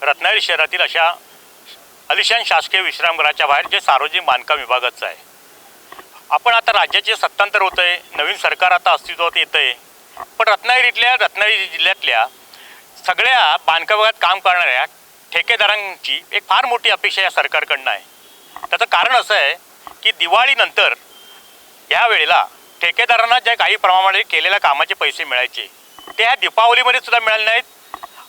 रत्नागिरी शहरातील अशा आलिशान शासकीय विश्रामगृहाच्या बाहेर जे सार्वजनिक बांधकाम विभागाचं आहे. आपण आता राज्याचे सत्तांतर होत आहे, नवीन सरकार आता अस्तित्वात येतं आहे, पण रत्नागिरी जिल्ह्यातल्या सगळ्या बांधकाम विभागात काम करणाऱ्या ठेकेदारांची एक फार मोठी अपेक्षा या सरकारकडनं आहे. त्याचं कारण असं आहे की दिवाळीनंतर या वेळेला ठेकेदारांना ज्या काही प्रमाणामध्ये केलेल्या कामाचे पैसे मिळायचे ते ह्या दीपावलीमध्ये सुद्धा मिळाले नाहीत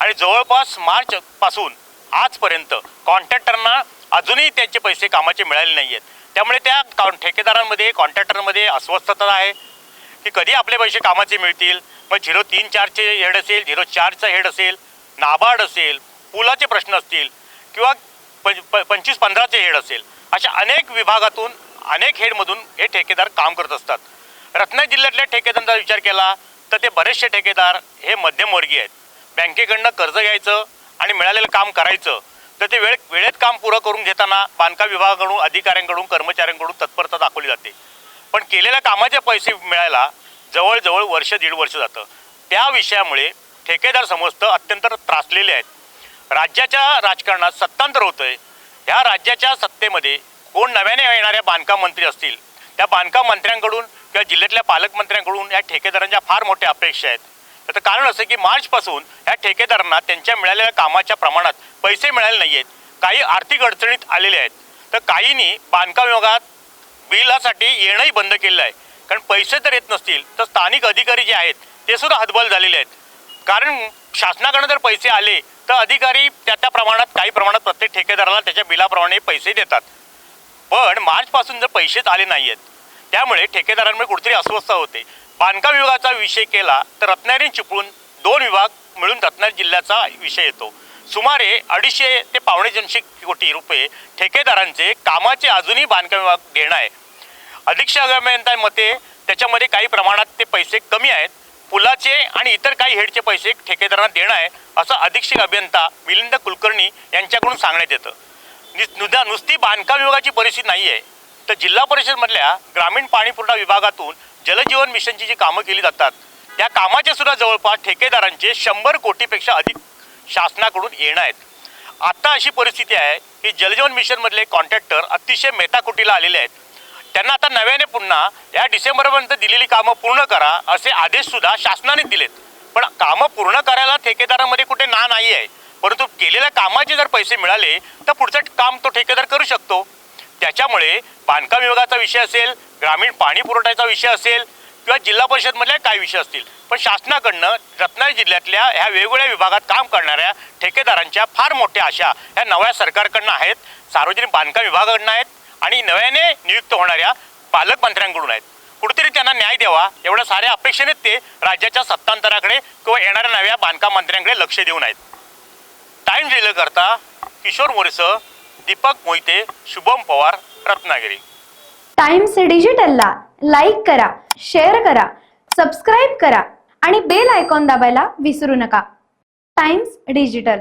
आणि जवळपास मार्चपासून आजपर्यंत कॉन्ट्रॅक्टरना अजूनही त्यांचे पैसे कामाचे मिळाले नाही आहेत. त्यामुळे त्या ठेकेदारांमध्ये कॉन्ट्रॅक्टरमध्ये अस्वस्थता आहे की कधी आपले पैसे कामाचे मिळतील. मग 034चे हेड असेल, 04चा हेड असेल, नाबार्ड असेल, पुलाचे प्रश्न असतील किंवा 25-15चे हेड असेल, अशा अनेक विभागातून अनेक हेडमधून हे ठेकेदार काम करत असतात. रत्नागिरी जिल्ह्यातल्या ठेकेदारांचा विचार केला तर ते बरेचसे ठेकेदार हे मध्यमवर्गीय आहेत. बँकेकडनं कर्ज घ्यायचं आणि मिळालेलं काम करायचं, तर ते वेळेत काम पुरं करून घेताना बांधकाम विभागाकडून, अधिकाऱ्यांकडून, कर्मचाऱ्यांकडून तत्परता दाखवली जाते. पण केलेल्या कामाचे पैसे मिळायला जवळजवळ वर्ष दीड वर्ष जातं. त्या विषयामुळे ठेकेदार समजतं अत्यंत त्रासलेले आहेत. राज्याच्या राजकारणात सत्तांतर होतं आहे. ह्या राज्याच्या सत्तेमध्ये कोण नव्याने येणाऱ्या बांधकाम मंत्री असतील, त्या बांधकाम मंत्र्यांकडून किंवा जिल्ह्यातल्या पालकमंत्र्यांकडून या ठेकेदारांच्या फार मोठ्या अपेक्षा आहेत. त्याचं कारण असं की मार्चपासून या ठेकेदारांना त्यांच्या मिळालेल्या कामाच्या प्रमाणात पैसे मिळाले नाही आहेत. काही आर्थिक अडचणीत आलेले आहेत, तर काहींनी बांधकाम विभागात बिलासाठी येणंही बंद केलेलं आहे. कारण पैसे तर येत नसतील तर स्थानिक अधिकारी जे आहेत ते सुद्धा हतबल झालेले आहेत. कारण शासनाकडून जर पैसे आले तर अधिकारी त्या प्रमाणात काही प्रमाणात प्रत्येक ठेकेदाराला त्याच्या बिलाप्रमाणे पैसे देतात. पण मार्चपासून जर पैसेच आले नाही आहेत त्यामुळे ठेकेदारांमध्ये कुठेतरी अस्वस्थता होते. बांधकाम विभागाचा विषय केला तर रत्नागिरी चिपळूण 2 विभाग मिळून रत्नागिरी जिल्ह्याचा विषय येतो. सुमारे 250 ते 250 कोटी रुपये ठेकेदारांचे कामाचे अजूनही बांधकाम विभाग देणं आहे. अधीक्षक अभियंत्यांच्या मते त्याच्यामध्ये काही प्रमाणात ते पैसे कमी आहेत. पुलाचे आणि इतर काही हेडचे पैसे ठेकेदारांना देणं आहे असं अधीक्षक अभियंता मिलिंद कुलकर्णी यांच्याकडून सांगण्यात येतं. नुसती बांधकाम विभागाची परिस्थिती नाही आहे, तर जिल्हा परिषदमधल्या ग्रामीण पाणीपुरवठा विभागातून जलजीवन मिशनची जी कामं केली जातात त्या कामाचे सुद्धा जवळपास ठेकेदारांचे 100 कोटीपेक्षा अधिक शासनाकडून येणं आहेत. आता अशी परिस्थिती आहे की जलजीवन मिशनमधले कॉन्ट्रॅक्टर अतिशय मेटाकुटीला आलेले आहेत. त्यांना आता नव्याने पुन्हा या डिसेंबरपर्यंत दिलेली कामं पूर्ण करा असे आदेशसुद्धा शासनाने दिलेत. पण कामं पूर्ण करायला ठेकेदारांमध्ये कुठे नाही आहे, परंतु केलेल्या कामाचे जर पैसे मिळाले तर पुढचं काम तो ठेकेदार करू शकतो. त्याच्यामुळे बांधकाम विभागाचा विषय असेल, ग्रामीण पाणी पुरवठ्याचा विषय असेल किंवा जिल्हा परिषदमधल्या काही विषय असतील, पण शासनाकडनं रत्नागिरी जिल्ह्यातल्या ह्या वेगवेगळ्या विभागात काम करणाऱ्या ठेकेदारांच्या फार मोठ्या आशा ह्या नव्या सरकारकडनं आहेत, सार्वजनिक बांधकाम विभागाकडनं आहेत आणि नव्याने नियुक्त होणाऱ्या पालकमंत्र्यांकडून आहेत. कुठेतरी त्यांना न्याय द्यावा एवढ्या साऱ्या अपेक्षेने ते राज्याच्या सत्तांतराकडे किंवा येणाऱ्या नव्या बांधकाम मंत्र्यांकडे लक्ष देऊन आहेत. टाइम्स डिजिटल करता किशोर मोरेसह दीपक मोहिते, शुभम पवार, रत्नागिरी. टाइम्स डिजिटलला लाईक करा, शेअर करा, सबस्क्राईब करा आणि बेल आयकॉन दाबायला विसरू नका. Times digital.